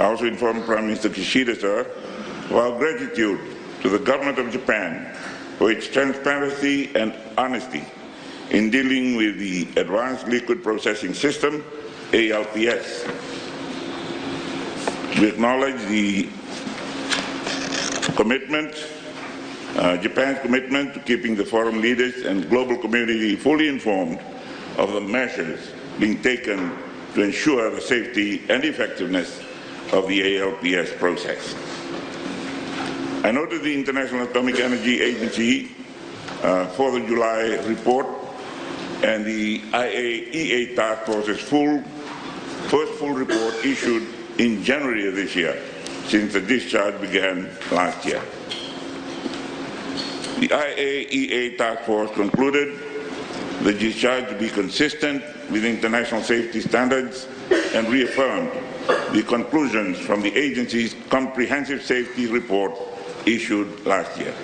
I also informed Prime Minister Kishida, sir, of our gratitude to the government of Japan for its transparency and honesty in dealing with the Advanced Liquid Processing System, ALPS. We acknowledge the commitment, Japan's commitment to keeping the foreign leaders and global community fully informed of the measures being taken to ensure the safety and effectiveness of the ALPS process. I noted the International Atomic Energy Agency 4th of July report and the IAEA Task Force's first full report issued in January of this year, since the discharge began last year. The IAEA Task Force concluded the discharge to be consistent with international safety standards and reaffirmed the conclusions from the agency's comprehensive safety report issued last year.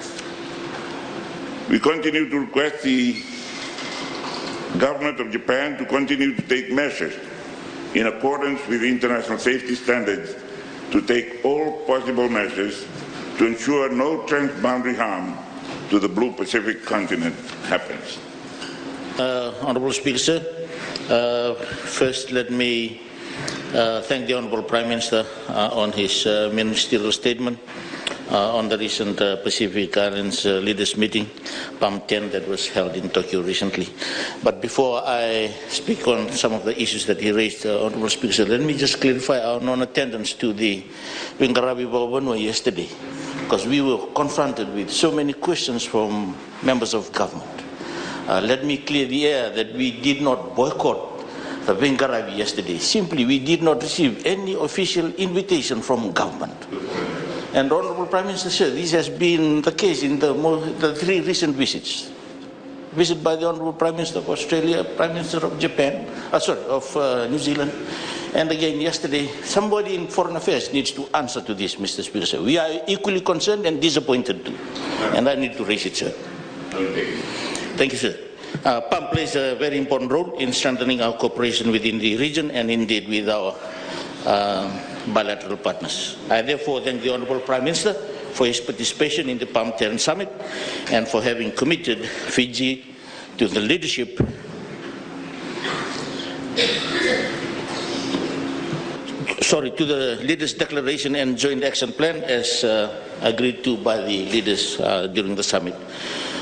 We continue to request the government of Japan to continue to take measures in accordance with international safety standards to take all possible measures to ensure no transboundary harm to the Blue Pacific continent happens. Honourable Speaker, sir, first let me thank the Honourable Prime Minister on his ministerial statement on the recent Pacific Islands Leaders Meeting, PAM 10, that was held in Tokyo recently. But before I speak on some of the issues that he raised, Honourable Speaker, sir, let me just clarify our non-attendance to the Wingarabi Babanwa yesterday, because we were confronted with so many questions from members of government. Let me clear the air that we did not boycott the Wingarabi yesterday. Simply, we did not receive any official invitation from government. And Honourable Prime Minister, sir, this has been the case in the three recent visits. Visit by the Honourable Prime Minister of Australia, Prime Minister of Japan, of New Zealand, and again yesterday. Somebody in Foreign Affairs needs to answer to this, Mr. Speaker, sir. We are equally concerned and disappointed too, and I need to raise it, sir. Thank you, sir. PAM plays a very important role in strengthening our cooperation within the region and indeed with our bilateral partners. I therefore thank the Honourable Prime Minister for his participation in the PAM 10 summit and for having committed Fiji to the leadership to the Leaders' Declaration and Joint Action Plan as agreed to by the leaders during the summit.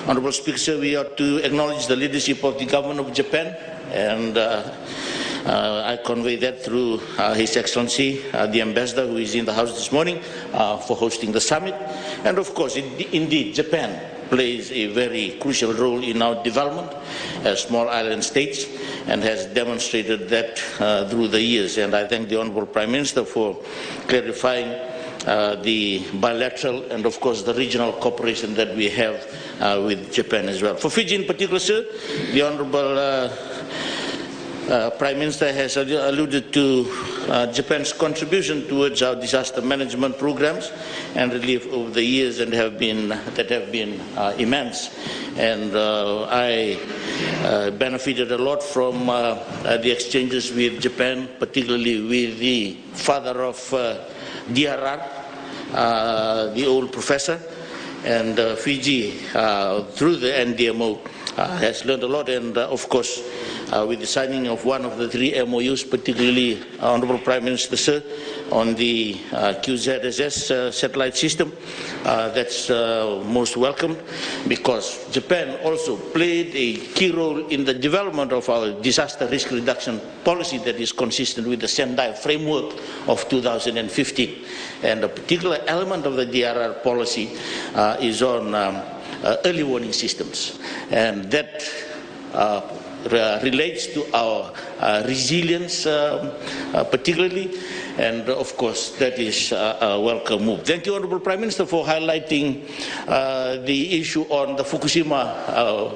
Honourable Speaker, sir, we ought to acknowledge the leadership of the government of Japan, and I convey that through His Excellency, the Ambassador, who is in the House this morning, for hosting the summit. And of course, indeed, Japan plays a very crucial role in our development as small island states and has demonstrated that through the years. And I thank the Honourable Prime Minister for clarifying the bilateral and of course the regional cooperation that we have with Japan as well. For Fiji in particular, sir, the Honourable Prime Minister has alluded to Japan's contribution towards our disaster management programs and relief over the years and have been immense. And I benefited a lot from the exchanges with Japan, particularly with the father of DRR, the old professor, and Fiji through the NDMO has learned a lot, and of course with the signing of one of the three MOUs, particularly Honourable Prime Minister, sir, on the QZSS satellite system, that's most welcome, because Japan also played a key role in the development of our disaster risk reduction policy that is consistent with the Sendai framework of 2015. And a particular element of the DRR policy is on early warning systems, and that relates to our resilience particularly, and of course that is a welcome move. Thank you, Honourable Prime Minister, for highlighting the issue on the Fukushima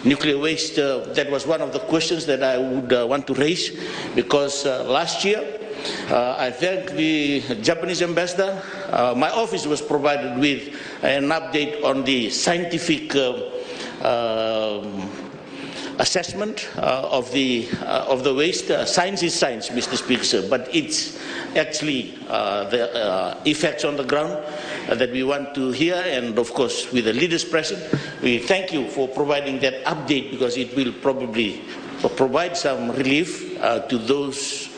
nuclear waste. That was one of the questions that I would want to raise, because last year I thank the Japanese ambassador. My office was provided with an update on the scientific assessment of the waste. Science is science, Mr. Speaker, but it's actually the effects on the ground that we want to hear, and of course with the leaders present, we thank you for providing that update, because it will probably provide some relief to those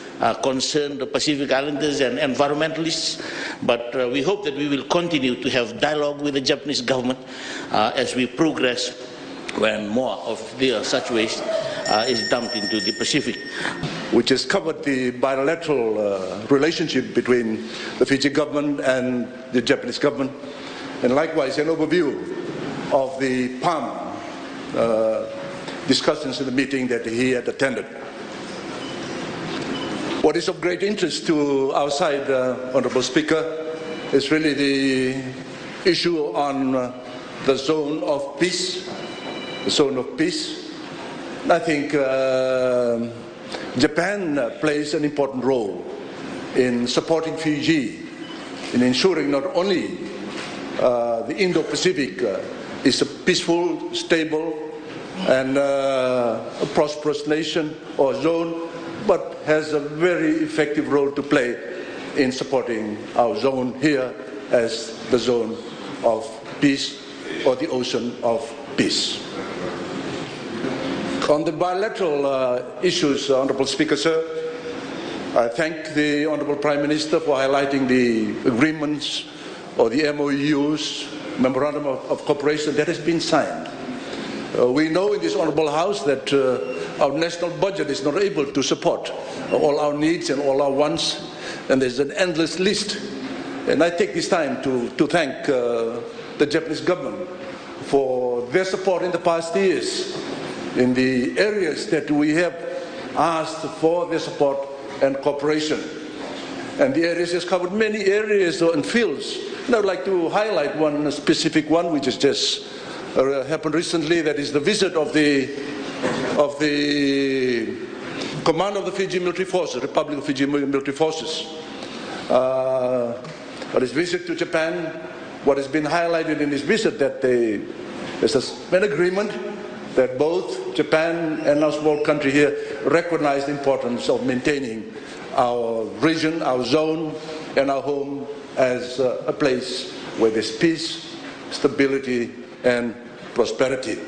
concerned, the Pacific Islanders and environmentalists. But we hope that we will continue to have dialogue with the Japanese government as we progress when more of such waste is dumped into the Pacific. Which has covered the bilateral relationship between the Fiji government and the Japanese government, and likewise an overview of the palm discussions in the meeting that he had attended. What is of great interest to our side, Honourable Speaker, is really the issue on the zone of peace. The zone of peace. I think Japan plays an important role in supporting Fiji, in ensuring not only the Indo-Pacific is a peaceful, stable, and a prosperous nation or zone, but has a very effective role to play in supporting our zone here as the zone of peace, or the ocean of peace. On the bilateral issues, Honourable Speaker, sir, I thank the Honourable Prime Minister for highlighting the agreements or the MOUs, Memorandum of Cooperation, that has been signed. We know in this Honourable House that our national budget is not able to support all our needs and all our wants, and there's an endless list. And I take this time to thank the Japanese government for their support in the past years in the areas that we have asked for their support and cooperation. And the areas has covered many areas and fields. And I would like to highlight one specific one, which has just happened recently, that is the visit of the command of the Fiji Military Forces, Republic of Fiji Military Forces. But his visit to Japan, what has been highlighted in his visit, that there's an agreement that both Japan and our small country here recognize the importance of maintaining our region, our zone, and our home as a place where there's peace, stability, and prosperity.